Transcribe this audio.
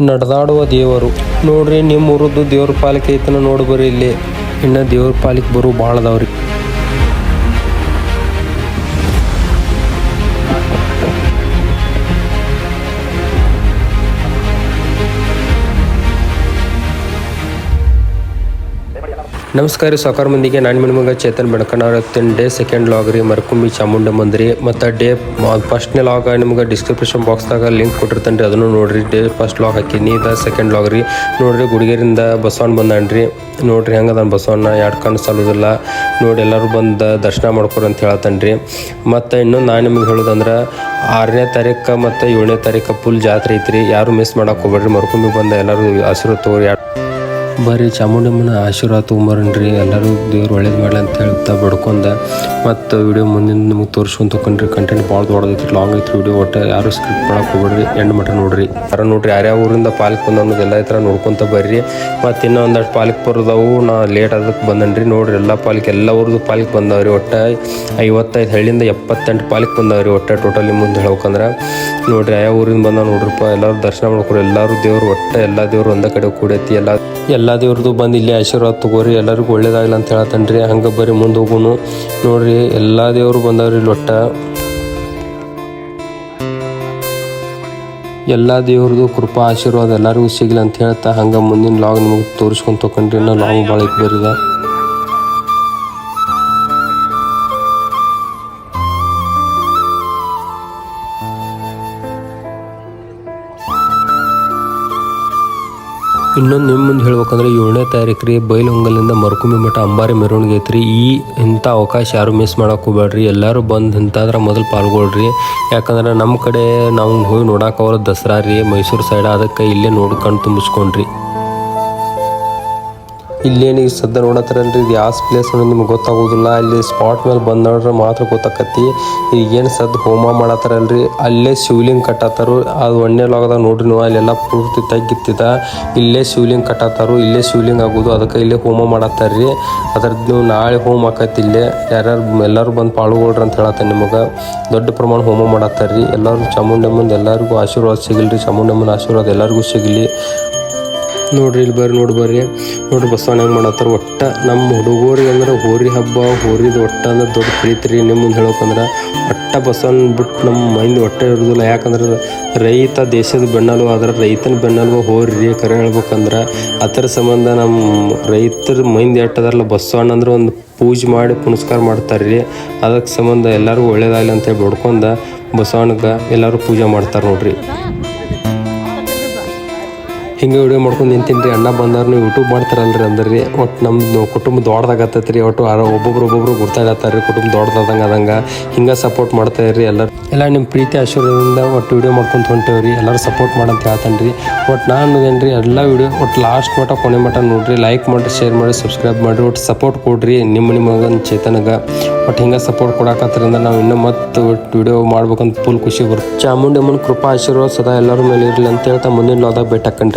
ನಡೆದಾಡುವ ದೇವರು ನೋಡ್ರಿ. ನಿಮ್ಮ ಊರದ್ದು ದೇವ್ರ ಪಾಲಿಕೆ ಐತನ ನೋಡಿ ಬರ್ರಿ. ಇಲ್ಲಿ ಇನ್ನು ದೇವ್ರ ಪಾಲಿಕೆ ಬರು ಭಾಳ ಅದಾವ್ರಿ. ನಮಸ್ಕಾರ ರೀ ಸಾಕಾರ ಮಂದಿಗೆ. ನಾನು ನಿಮಗೆ ಚೇತನ್ ಬೆಳಕನವ್ರ ಡೇ ಸೆಕೆಂಡ್ ಲಾಗ್ ರೀ. ಮರಕುಂಬಿ ಚಾಮುಂಡಮ್ಮಂದು ರೀ. ಮತ್ತು ಡೇ ಫಸ್ಟ್ನೇ ಲಾಗ್ ನಿಮ್ಗೆ ಡಿಸ್ಕ್ರಿಪ್ಷನ್ ಬಾಕ್ಸ್ದಾಗ ಲಿಂಕ್ ಕೊಟ್ಟಿರ್ತೇನೆ ರೀ, ಅದನ್ನು ನೋಡಿರಿ. ಡೇ ಫಸ್ಟ್ ಲಾಗ್ ಹಾಕೀನಿ, ಇದು ಸೆಕೆಂಡ್ ಲಾಗ್ ರೀ. ನೋಡಿರಿ ಗುಡಿಗೇರಿಂದ ಬಸವಣ್ಣ ಬಂದಾನ್ರಿ. ನೋಡಿರಿ ಹೆಂಗೆ ಅದಾನ ಬಸವಣ್ಣ, ಎರಡು ಕಣ್ಣು ಸಾಲೋದಿಲ್ಲ ನೋಡಿ. ಎಲ್ಲರೂ ಬಂದು ದರ್ಶನ ಮಾಡ್ಕೊರಿ ಅಂತ ಹೇಳ್ತಾನೆ ರೀ. ಮತ್ತು ಇನ್ನೊಂದು ನಾನು ನಿಮ್ಗೆ ಹೇಳೋದಂದ್ರೆ 6ನೇ ತಾರೀಕು ಮತ್ತು 7ನೇ ತಾರೀಕು ಫುಲ್ ಜಾತ್ರೆ ಐತ್ರಿ. ಯಾರು ಮಿಸ್ ಮಾಡೋಕೆ ಹೋಗ್ಬೇಡ್ರಿ. ಮರಕುಂಬಿ ಬಂದು ಎಲ್ಲರೂ ಆಶೀರ್ವಾದ ತೊಗೊರಿ. ಬರ್ರಿ ಚಾಮುಂಡಮ್ಮನ ಆಶೀರ್ವಾದ ತೊಗೊಂಬರ್ರಿ. ಎಲ್ಲರೂ ದೇವ್ರು ಒಳ್ಳೇದು ಮಾಡಲಿ ಅಂತ ಹೇಳ್ತಾ ಬಡ್ಕೊಂಡ ಮತ್ತು ವಿಡಿಯೋ ಮುಂದಿನ ನಿಮ್ಗೆ ತೋರಿಸ್ಕೊಂಡು ತೊಗೊಂಡ್ರಿ. ಕಂಟೆಂಟ್ ಭಾಳ ದೊಡ್ಡದೈತಿ, ಲಾಂಗ್ ಐತ್ರಿ ವಿಡಿಯೋ. ಒಟ್ಟು ಯಾರು ಸ್ಕ್ರಿಪ್ಟ್ ಮಾಡಕ್ಕೆ ಹೋಗ್ಬೇಡ್ರಿ, ಎಂಡ್ ಮಟ್ಟ ನೋಡ್ರಿ. ನೋಡ್ರಿ ಯಾರ್ಯಾವ ಊರಿಂದ ಪಾಲಿಕೆ ಬಂದ ಅನ್ನೋದೆಲ್ಲ ಈ ಥರ ನೋಡ್ಕೊತ ಬರ್ರಿ. ಮತ್ತು ಇನ್ನೂ ಒಂದಷ್ಟು ಪಾಲಿಕೆ ಬರೋದವು. ನಾ ಲೇಟ್ ಅದಕ್ಕೆ ಬಂದನ್ರಿ. ನೋಡ್ರಿ ಎಲ್ಲ ಪಾಲಿಕೆ ಎಲ್ಲ ಊರದ್ದು ಪಾಲಿಕೆ ಬಂದವ್ರಿ. ಒಟ್ಟು 55 ಹಳ್ಳಿಯಿಂದ 78 ಪಾಲಿಕೆ ಬಂದವ್ರಿ. ಒಟ್ಟು ಟೋಟಲ್ ನಿಮ್ಮ ಮುಂದೆ ಹೇಳ್ಬೇಕಂದ್ರೆ ನೋಡ್ರಿ ಯಾವ ಊರಿಂದ ಬಂದ ನೋಡ್ರಿಪ್ಪ. ಎಲ್ಲರೂ ದರ್ಶನ ಮಾಡ್ಕೊರಿ. ಎಲ್ಲರೂ ದೇವ್ರು ಒಟ್ಟು ಎಲ್ಲ ದೇವ್ರು ಒಂದೇ ಕಡೆ ಕೂಡೈತಿ. ಎಲ್ಲ ದೇವ್ರದ್ದು ಬಂದು ಇಲ್ಲಿ ಆಶೀರ್ವಾದ ತಗೋರಿ. ಎಲ್ಲರಿಗೂ ಒಳ್ಳೇದಾಗಲ್ಲ ಅಂತ ಹೇಳ್ತಾನೆ ರೀ. ಹಂಗೆ ಬರ್ರಿ ಮುಂದೆ ಹೋಗೋನು. ನೋಡ್ರಿ ಎಲ್ಲ ದೇವರು ಬಂದವ್ರಿ. ಇಲ್ಲಿ ಒಟ್ಟು ಎಲ್ಲ ದೇವ್ರದ್ದು ಕೃಪಾ ಆಶೀರ್ವಾದ ಎಲ್ಲರಿಗೂ ಸಿಗಲಿ ಅಂತ ಹೇಳ್ತಾ ಹಂಗೆ ಮುಂದಿನ ಲಾಗ್ ನಿಮಗೆ ತೋರಿಸ್ಕೊಂಡು ತೊಗೊಂಡ್ರಿ. ಇನ್ನೂ ಲಾಂಗ್ ಭಾಳ ಐತೆ ಬರೀದ. ಇನ್ನೊಂದು ನಿಮ್ಮ ಮುಂದೆ ಹೇಳ್ಬೇಕಂದ್ರೆ 7ನೇ ತಾರೀಕು ರೀ. ಬೈಲಹೊಂಗಲಿಂದ ಮರಕುಂಬಿ ಮಠ ಅಂಬಾರಿ ಮೆರವಣಿಗೆ ಐತ್ರಿ. ಇಂಥ ಅವಕಾಶ ಯಾರು ಮಿಸ್ ಮಾಡೋಕೆ ಹೋಗ್ಬೇಡ್ರಿ. ಎಲ್ಲರೂ ಬಂದು ಇಂಥಾದ್ರೆ ಮೊದಲು ಪಾಲ್ಗೊಳ್ರಿ. ಯಾಕಂದ್ರೆ ನಮ್ಮ ಕಡೆ ನಾವು ಹೋಗಿ ನೋಡಕ್ಕೆ ಅವ್ರ ದಸರಾ ರೀ, ಮೈಸೂರು ಸೈಡ್. ಅದಕ್ಕೆ ಇಲ್ಲೇ ನೋಡ್ಕೊಂಡು ತುಂಬಿಸ್ಕೊಂಡ್ರಿ. ಇಲ್ಲೇನಿಗೆ ಸದ್ಯ ನೋಡತ್ತಾರಲ್ರಿ, ಇದು ಯಾವ ಪ್ಲೇಸ್ ಅನ್ನೋದು ನಿಮ್ಗೆ ಗೊತ್ತಾಗೋದಿಲ್ಲ. ಇಲ್ಲಿ ಸ್ಪಾಟ್ ಮೇಲೆ ಬಂದು ನೋಡ್ರೆ ಮಾತ್ರ ಗೊತ್ತಾಕತಿ. ಈಗೇನು ಸದ್ದು ಹೋಮ ಮಾಡತ್ತಾರಲ್ರಿ, ಅಲ್ಲೇ ಶಿವಲಿಂಗ ಕಟ್ಟತ್ತಾರು. ಅದು ಒಂದೇ ಲಾಗದಾಗ ನೋಡ್ರಿ ನೀವು. ಅಲ್ಲೆಲ್ಲ ಪೂರ್ತಿ ತಗ್ಗಿತ್ತಿದ. ಇಲ್ಲೇ ಶಿವಲಿಂಗ ಕಟ್ಟತ್ತಾರು, ಇಲ್ಲೇ ಶಿವಲಿಂಗ ಆಗೋದು. ಅದಕ್ಕೆ ಇಲ್ಲೇ ಹೋಮ ಮಾಡತ್ತಾರ್ರಿ. ಅದ್ರದ್ದು ನೀವು ನಾಳೆ ಹೋಮ ಆಕೈತಿ. ಇಲ್ಲೇ ಎಲ್ಲರೂ ಬಂದು ಪಾಲ್ಗೊಳ್ರಿ ಅಂತ ಹೇಳತ್ತಾನೆ ನಿಮಗೆ. ದೊಡ್ಡ ಪ್ರಮಾಣ ಹೋಮ ಮಾಡತ್ತಾರ್ರಿ. ಎಲ್ಲರೂ ಚಾಮುಂಡಮ್ಮಂದು ಎಲ್ಲರಿಗೂ ಆಶೀರ್ವಾದ ಸಿಗಲಿ. ಚಾಮುಂಡಮ್ಮನ ಆಶೀರ್ವಾದ ಎಲ್ಲರಿಗೂ ಸಿಗಲಿ. ನೋಡ್ರಿ ಇಲ್ಲಿ ಬರ್ರಿ ನೋಡ್ರಿ ಬಸವಣ್ಣ ಹೆಂಗೆ ಮಾಡತ್ತಾರ. ಒಟ್ಟು ನಮ್ಮ ಹುಡುಗರಿಗೆ ಅಂದ್ರೆ ಹೋರಿ ಹಬ್ಬ, ಹೋರಿದು ಒಟ್ಟು ಅಂದ್ರೆ ದೊಡ್ಡ ಪ್ರೀತಿ. ನಿಮ್ಮ ಮುಂದೆ ಹೇಳ್ಬೇಕಂದ್ರೆ ಒಟ್ಟು ಬಸವಣ್ಣ ಬಿಟ್ಟು ನಮ್ಮ ಮೈಂಡ್ ಒಟ್ಟೆ ಇರೋದಿಲ್ಲ. ಯಾಕಂದ್ರೆ ರೈತ ದೇಶದ ಬೆನ್ನೆಲುಬು. ಆದ್ರೆ ರೈತನ ಬೆನ್ನೆಲುಬು ಹೋರಿ ಕರೆ ಹೇಳ್ಬೇಕಂದ್ರೆ. ಅದರ ಸಂಬಂಧ ನಮ್ಮ ರೈತರ ಮೈಂಡ್ ಎಟ್ಟದಾರಲ್ಲ, ಬಸವಣ್ಣ ಅಂದ್ರೆ ಒಂದು ಪೂಜೆ ಮಾಡಿ ಪುನಸ್ಕಾರ ಮಾಡ್ತಾರೆ. ಅದಕ್ಕೆ ಸಂಬಂಧ ಎಲ್ಲರೂ ಒಳ್ಳೇದಾಗಲಿ ಅಂತೇಳಿ ಬಡ್ಕೊಂಡು ಬಸವಣ್ಣಗೆ ಎಲ್ಲರೂ ಪೂಜೆ ಮಾಡ್ತಾರೆ ನೋಡ್ರಿ. ಹಿಂಗೆ ವಿಡಿಯೋ ಮಾಡ್ಕೊಂಡು ನಿಂತೀನಿ. ಅಣ್ಣ ಬಂದವ್ರು ಯೂಟ್ಯೂಬ್ ಮಾಡ್ತಾರಲ್ರಿ ಅಂದ್ರಿ. ಒಟ್ಟು ನಮ್ಮದು ಕುಟುಂಬ ದೊಡ್ಡದಾಗತ್ತೈತಿ ರೀ. ಒಟ್ಟು ಒಬ್ಬೊಬ್ರು ಗುರ್ತಾಡತ್ತಾರೆ. ಕುಟುಂಬ ದೊಡ್ಡದಂಗೆ ಹಿಂಗೆ ಸಪೋರ್ಟ್ ಮಾಡ್ತಾಯಿರಿ. ಎಲ್ಲ ನಿಮ್ಮ ಪ್ರೀತಿ ಆಶೀರ್ವಾದದಿಂದ ಒಟ್ಟು ವಿಡಿಯೋ ಮಾಡ್ಕೊಂಡು ಹೊಂಟೇವ್ರಿ. ಎಲ್ಲರೂ ಸಪೋರ್ಟ್ ಮಾಡಂತ ಹೇಳ್ತಾನೆ ರೀ. ಒಟ್ಟು ನಾನು ಏನ್ರಿ ಎಲ್ಲ ವಿಡಿಯೋ ಒಟ್ಟು ಲಾಸ್ಟ್ ಮಟ್ಟ ಕೊನೆ ಮಟ್ಟ ನೋಡ್ರಿ. ಲೈಕ್ ಮಾಡಿರಿ, ಶೇರ್ ಮಾಡಿ, ಸಬ್ಸ್ಕ್ರೈಬ್ ಮಾಡಿರಿ. ಒಟ್ಟು ಸಪೋರ್ಟ್ ಕೊಡ್ರಿ ನಿಮ್ಮ ಮಗನ ಚೇತನಗೆ. ಒಟ್ಟು ಹಿಂಗೆ ಸಪೋರ್ಟ್ ಕೊಡಕತ್ತರಿಂದ ನಾವು ಇನ್ನೂ ಮತ್ತೆ ವಿಡಿಯೋ ಮಾಡ್ಬೇಕಂತ ಫುಲ್ ಖುಷಿ ಬರುತ್ತೆ. ಚಾಮುಂಡಮ್ಮನ ಕೃಪಾ ಆಶೀರ್ವಾದ ಸದಾ ಎಲ್ಲರ ಮೇಲೆ ಇರಲಿ ಅಂತ ಹೇಳ್ತಾ ಮುಂದಿನ ಲಾಗ್ದಾಗ ಭೇಟಿ ಹಾಕಣ್ರಿ.